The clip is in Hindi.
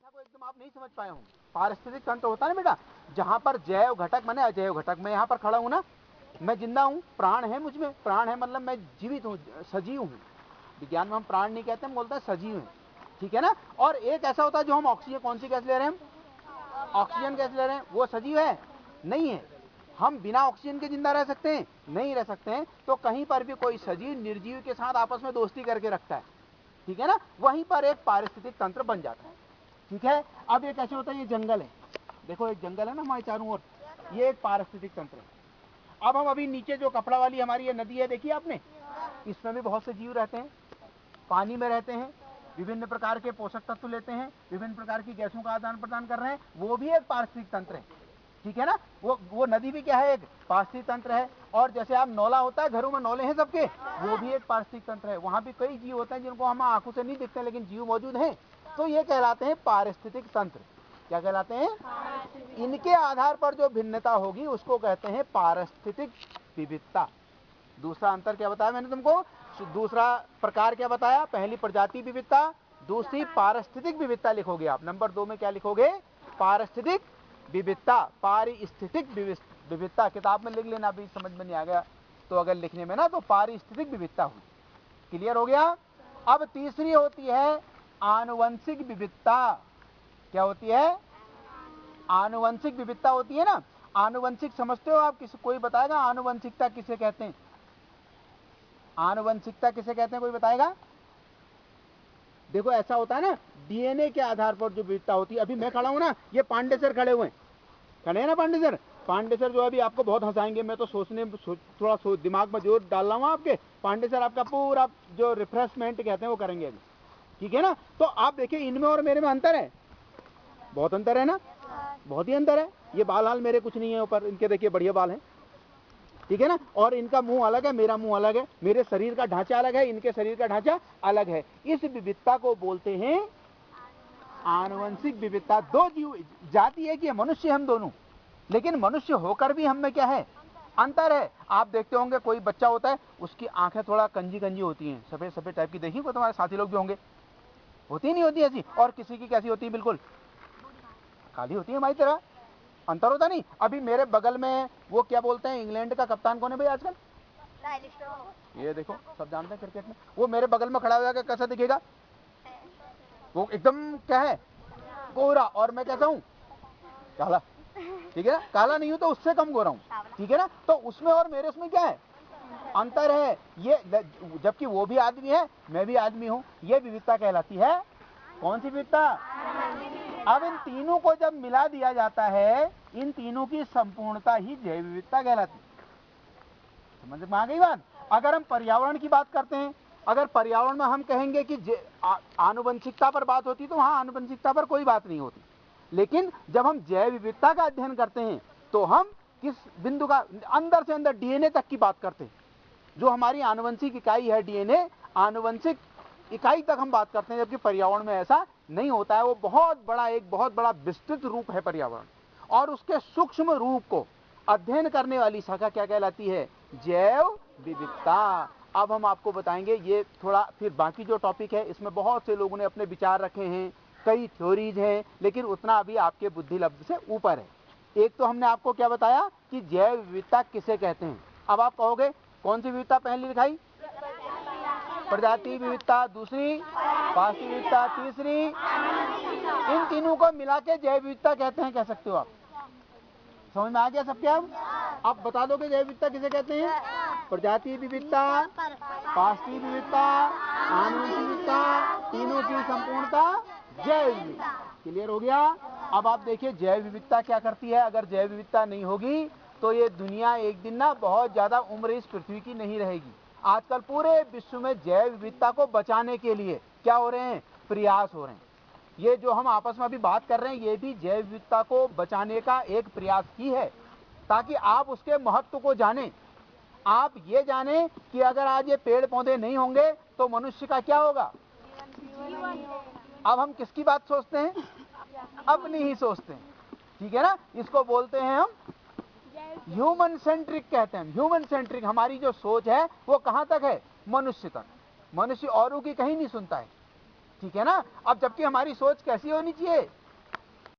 परिभाषा को एकदम आप नहीं समझ पाए होंगे। पारिस्थितिक तंत्र होता है ना बेटा, जहां पर जैव घटक माने अजैव घटक। मैं यहाँ पर खड़ा हूं ना, मैं जिंदा हूं, प्राण है मुझ में, प्राण है मतलब मैं जीवित हूं, सजीव हूं। विज्ञान में हम प्राण नहीं कहते, हम बोलते हैं सजीव है, ठीक है ना। और एक ऐसा होता है जो हम ऑक्सीजन, कौन सी गैस ले रहे हैं हम, ऑक्सीजन गैस ले रहे हैं, वो सजीव है नहीं है। हम बिना ऑक्सीजन के जिंदा रह सकते हैं, नहीं रह सकते हैं। तो कहीं पर भी कोई सजीव निर्जीव के साथ आपस में दोस्ती करके रखता है, ठीक है ना, वहीं पर एक पारिस्थितिक तंत्र बन जाता है, ठीक है। अब ये कैसे होता है, ये जंगल है, देखो एक जंगल है ना हमारे चारों ओर, ये एक पारिस्थितिक तंत्र है। अब हम अभी नीचे जो कपड़ा वाली हमारी ये नदी है, देखिए आपने, इसमें भी बहुत से जीव रहते हैं, पानी में रहते हैं, विभिन्न प्रकार के पोषक तत्व लेते हैं, विभिन्न प्रकार की गैसों का आदान प्रदान कर रहे हैं, वो भी एक पारिस्थितिक तंत्र है, ठीक है ना। वो नदी भी क्या है, एक पारिस्थितिक तंत्र है। और जैसे आप नौला होता है, घरों में नौले हैं सबके, वो भी एक पारिस्थितिक तंत्र है। वहां भी कई जीव होते हैं जिनको हम आंखों से नहीं दिखते, लेकिन जीव मौजूद हैं, तो ये कहलाते हैं पारिस्थितिक तंत्र। क्या कहलाते हैं, इनके आधार पर जो भिन्नता होगी उसको कहते हैं पारिस्थितिक विविधता। दूसरा अंतर क्या बताया मैंने तुमको, दूसरा प्रकार क्या बताया, पहली प्रजाति विविधता, दूसरी पारिस्थितिक विविधता लिखोगे आप। नंबर 2 में क्या लिखोगे, पारिस्थितिक विविधता, पारिस्थितिक विविधता। किताब में लिख लेना, अभी समझ में नहीं आ गया तो अगर लिखने में ना, तो पारिस्थितिक विविधता हुई। क्लियर हो गया। अब तीसरी होती है आनुवंशिक विविधता। क्या होती है, आनुवंशिक विविधता होती है ना। आनुवंशिक समझते हो आप, किसी कोई बताएगा आनुवंशिकता किसे कहते हैं, आनुवंशिकता किसे कहते हैं, कोई बताएगा। देखो ऐसा होता है ना, डीएनए के आधार पर जो विविधता होती है। अभी मैं खड़ा हूं ना, ये पांडे सर खड़े हुए हैं, खड़े हैं ना पांडे सर। पांडे सर जो अभी आपको बहुत हंसाएंगे, मैं तो थोड़ा दिमाग में जोर डाल रहा हूँ आपके। पांडे सर आपका पूरा जो रिफ्रेशमेंट कहते हैं वो करेंगे अभी, ठीक है ना। तो आप देखिए इनमें और मेरे में अंतर है, बहुत अंतर है ना, बहुत ही अंतर है। ये बाल हाल मेरे कुछ नहीं है ऊपर, इनके देखिए बढ़िया बाल हैं, ठीक है ना। और इनका मुंह अलग है, मेरा मुंह अलग है, मेरे शरीर का ढांचा अलग है, इनके शरीर का ढांचा अलग है। इस विविधता को बोलते हैं आनुवंशिक विविधता। दो जीव जाति है कि मनुष्य हम दोनों, लेकिन मनुष्य होकर भी हम में क्या है, अंतर है। आप देखते होंगे कोई बच्चा होता है, उसकी आंखें थोड़ा कंजी कंजी होती हैं, सफेद सफेद टाइप की, देखिए वो तुम्हारे साथी लोग भी होंगे, होती नहीं होती ऐसी। और किसी की कैसी होती है, बिल्कुल काली होती है हमारी तरह, अंतर होता नहीं। अभी मेरे बगल में वो क्या बोलते हैं, इंग्लैंड का कप्तान कौन है भाई आजकल, ये देखो सब जानते हैं क्रिकेट में, वो मेरे बगल में खड़ा हुआ कैसा दिखेगा, वो एकदम क्या है, गोरा, और मैं कैसा हूँ, काला, ठीक है ना। काला नहीं हूं तो उससे कम गोरा हूं, ठीक है ना। तो उसमें और मेरे उसमें क्या है, अंतर है। ये जबकि वो भी आदमी है, मैं भी आदमी हूं, ये विविधता कहलाती है, कौन सी विविधता। अब इन तीनों को जब मिला दिया जाता है, इन तीनों की संपूर्णता ही जैव विविधता कहलाती है। समझ में आ गई बात। अगर हम पर्यावरण की बात करते हैं, अगर पर्यावरण में हम कहेंगे कि आनुवंशिकता पर बात होती, तो वहां आनुवंशिकता पर कोई बात नहीं होती। लेकिन जब हम जैव विविधता का अध्ययन करते हैं, तो हम किस बिंदु का, अंदर से अंदर डीएनए तक की बात करते हैं। जो हमारी आनुवंशिक इकाई है डीएनए, आनुवंशिक इकाई तक हम बात करते हैं, जबकि पर्यावरण में ऐसा नहीं होता है। वो बहुत बड़ा, एक बहुत बड़ा विस्तृत रूप है पर्यावरण, और उसके सूक्ष्म रूप को अध्ययन करने वाली शाखा क्या कहलाती है, जैव विविधता। अब हम आपको बताएंगे, ये थोड़ा फिर बाकी जो टॉपिक है, इसमें बहुत से लोगों ने अपने विचार रखे हैं, कई थ्योरीज हैं, लेकिन उतना अभी आपके बुद्धि लब्ध से ऊपर है। एक तो हमने आपको क्या बताया कि जैव विविधता किसे कहते हैं। अब आप कहोगे कौन सी विविधता पहली लिखाई, प्रजाति विविधता, दूसरी पारिस्थितिक विविधता, तीसरी, इन तीनों को मिला के जैव विविधता कहते हैं, कह सकते हो आप। समझ में आ गया सबके। अब बता दोगे जैव विविधता किसे कहते हैं, प्रजाति विविधता, पारिस्थितिक विविधता, आनुवंशिक विविधता, तीनों की संपूर्णता जैव विविधता। क्लियर हो गया। अब आप देखिए जैव विविधता क्या करती है। अगर जैव विविधता नहीं होगी तो ये दुनिया एक दिन ना बहुत ज्यादा उम्र इस पृथ्वी की नहीं रहेगी। आजकल पूरे विश्व में जैव विविधता को बचाने के लिए क्या हो रहे हैं, प्रयास हो रहे हैं। ये जो हम आपस में अभी बात कर रहे हैं, ये भी जैव विविधता को बचाने का एक प्रयास ही है, ताकि आप उसके महत्व को जानें। आप ये जानें कि अगर आज ये पेड़ पौधे नहीं होंगे तो मनुष्य का क्या होगा। अब हम किसकी बात सोचते हैं, अपनी ही सोचते हैं, ठीक है ना। इसको बोलते हैं हम ह्यूमन सेंट्रिक कहते हैं। ह्यूमन सेंट्रिक हमारी जो सोच है वो कहां तक है, मनुष्य तक। मनुष्य औरों की कहीं नहीं सुनता है, ठीक है ना। अब जबकि हमारी सोच कैसी होनी चाहिए,